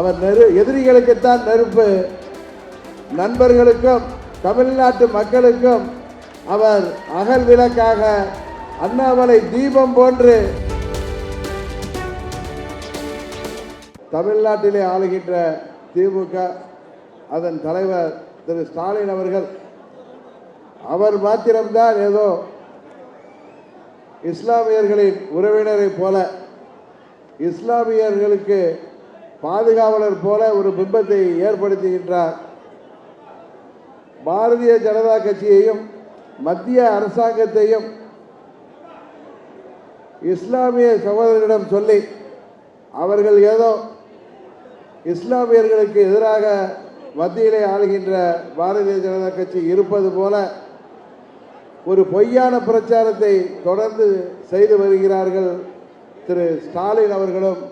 அவர் எதிரிகளுக்குத்தான் நெருப்பு, நண்பர்களுக்கும் தமிழ்நாட்டு மக்களுக்கும் அவர் அகல் விளக்காக அண்ணாமலை தீபம் போன்று தமிழ்நாட்டிலே ஆளுகின்ற திமுக அதன் தலைவர் திரு ஸ்டாலின் அவர்கள் அவர் மாத்திரம்தான் ஏதோ இஸ்லாமியர்களின் உறவினரை போல, இஸ்லாமியர்களுக்கு பாதுகாவலர் போல ஒரு பிம்பத்தை ஏற்படுத்துகின்றார். பாரதிய ஜனதா கட்சியையும் மத்திய அரசாங்கத்தையும் இஸ்லாமிய சகோதரரிடம் சொல்லி அவர்கள் ஏதோ இஸ்லாமியர்களுக்கு எதிராக மத்தியிலே ஆளுகின்ற பாரதிய ஜனதா கட்சி இருப்பது போல ஒரு பொய்யான பிரச்சாரத்தை தொடர்ந்து செய்து வருகிறார்கள் திரு ஸ்டாலின் அவர்களும்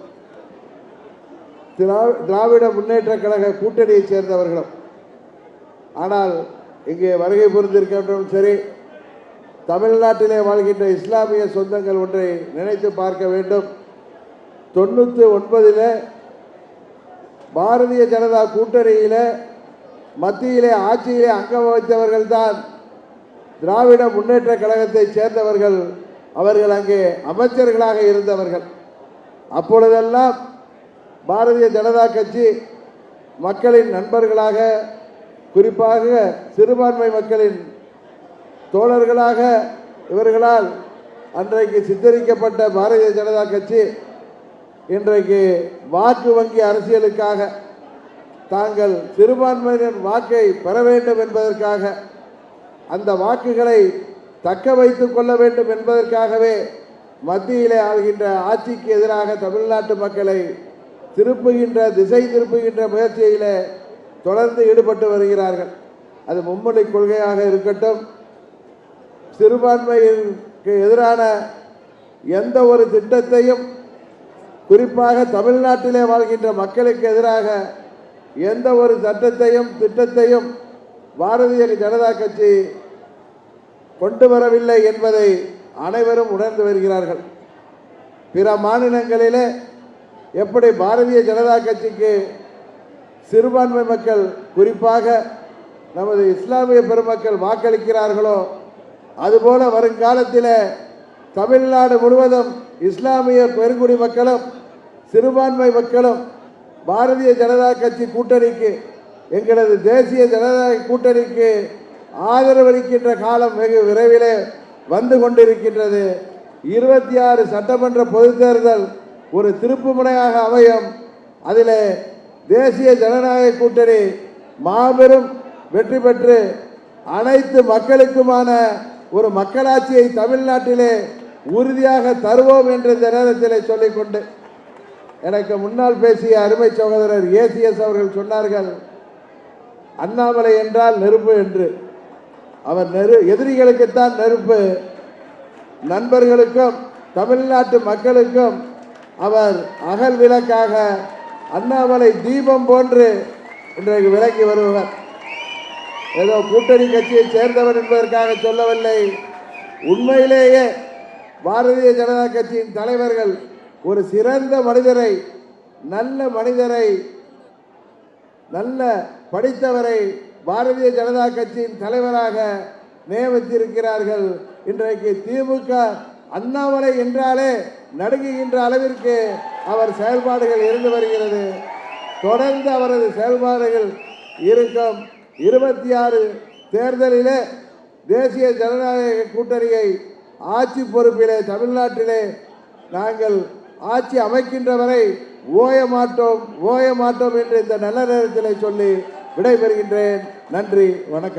திராவிட முன்னேற்ற கழக கூட்டணியைச் சேர்ந்தவர்களும். ஆனால் இங்கே வருகை புரிந்திருக்கின்றோம் சரி, தமிழ்நாட்டிலே வாழ்கின்ற இஸ்லாமிய சொந்தங்கள் ஒன்றை நினைத்து பார்க்க வேண்டும். 99 பாரதிய ஜனதா கூட்டணியில மத்தியிலே ஆட்சியிலே அங்கம் வகித்தவர்கள் தான் திராவிட முன்னேற்ற கழகத்தை சேர்ந்தவர்கள். அவர்கள் அங்கே அமைச்சர்களாக இருந்தவர்கள். அப்பொழுதெல்லாம் பாரதிய ஜனதா கட்சி மக்களின் நண்பர்களாக, குறிப்பாக சிறுபான்மை மக்களின் தோழர்களாக இவர்களால் அன்றைக்கு சித்தரிக்கப்பட்ட பாரதிய ஜனதா கட்சி இன்றைக்கு வாக்கு வங்கி அரசியலுக்காக, தாங்கள் சிறுபான்மையினர் வாக்கை பெற வேண்டும் என்பதற்காக, அந்த வாக்குகளை தக்க வைத்துக் கொள்ள வேண்டும் என்பதற்காகவே மத்தியிலே ஆள்கின்ற ஆட்சிக்கு எதிராக தமிழ்நாட்டு மக்களை திசை திருப்புகின்ற முயற்சியிலே தொடர்ந்து ஈடுபட்டு வருகிறார்கள். அது மும்மொழி கொள்கையாக இருக்கட்டும், சிறுபான்மையிற்கு எதிரான எந்த ஒரு திட்டத்தையும், குறிப்பாக தமிழ்நாட்டிலே வாழ்கின்ற மக்களுக்கு எதிராக எந்த ஒரு சட்டத்தையும் திட்டத்தையும் பாரதிய ஜனதா கட்சி கொண்டு வரவில்லை என்பதை அனைவரும் உணர்ந்து வருகிறார்கள். பிற மாநிலங்களிலே எப்படி பாரதிய ஜனதா கட்சிக்கு சிறுபான்மை மக்கள், குறிப்பாக நமது இஸ்லாமிய பெருமக்கள் வாக்களிக்கிறார்களோ, அதுபோல வருங்காலத்தில் தமிழ்நாடு முழுவதும் இஸ்லாமிய பெருங்குடி மக்களும் சிறுபான்மை மக்களும் பாரதிய ஜனதா கட்சி கூட்டணிக்கு, எங்களது தேசிய ஜனநாயக கூட்டணிக்கு ஆதரவளிக்கின்ற காலம் வெகு விரைவிலே வந்து கொண்டிருக்கின்றது. 26 சட்டமன்ற பொதுத் தேர்தல் ஒரு திருப்பு முனையாக அமையும். அதில் தேசிய ஜனநாயக கூட்டணி மாபெரும் வெற்றி பெற்று அனைத்து மக்களுக்குமான ஒரு மக்களாட்சியை தமிழ்நாட்டிலே உறுதியாக தருவோம் என்று இந்த நேரத்தில் சொல்லிக்கொண்டு, எனக்கு முன்னால் பேசிய அருமை சகோதரர் ஏசிஎஸ் அவர்கள் சொன்னார்கள், அண்ணாமலை என்றால் நெருப்பு என்று. அவர் எதிரிகளுக்குத்தான் நெருப்பு, நண்பர்களுக்கும் தமிழ்நாட்டு மக்களுக்கும் அவர் அகல் விளக்காக அண்ணாமலை தீபம் போன்று இன்றைக்கு விளக்கி வருபவர். ஏதோ கூட்டணி கட்சியை சேர்ந்தவர் என்பதற்காக சொல்லவில்லை. உண்மையிலேயே பாரதிய ஜனதா கட்சியின் தலைவர்கள் ஒரு சிறந்த மனிதரை, நல்ல மனிதரை, நல்ல படித்தவரை பாரதிய ஜனதா கட்சியின் தலைவராக நியமித்திருக்கிறார்கள். இன்றைக்கு திமுக அண்ணாமலை என்றாலே நடுங்குகின்ற அளவிற்கு அவர் செயல்பாடுகள் இருந்து வருகிறது. தொடர்ந்து அவரது செயல்பாடுகள் இருக்கும். 26 தேர்தலிலே தேசிய ஜனநாயக கூட்டணியை ஆட்சி பொறுப்பிலே தமிழ்நாட்டிலே நாங்கள் ஆட்சி அமைக்கின்ற வரை ஓய மாட்டோம் என்று இந்த நல்ல நேரத்தில் சொல்லி விடைபெறுகின்றேன். நன்றி, வணக்கம்.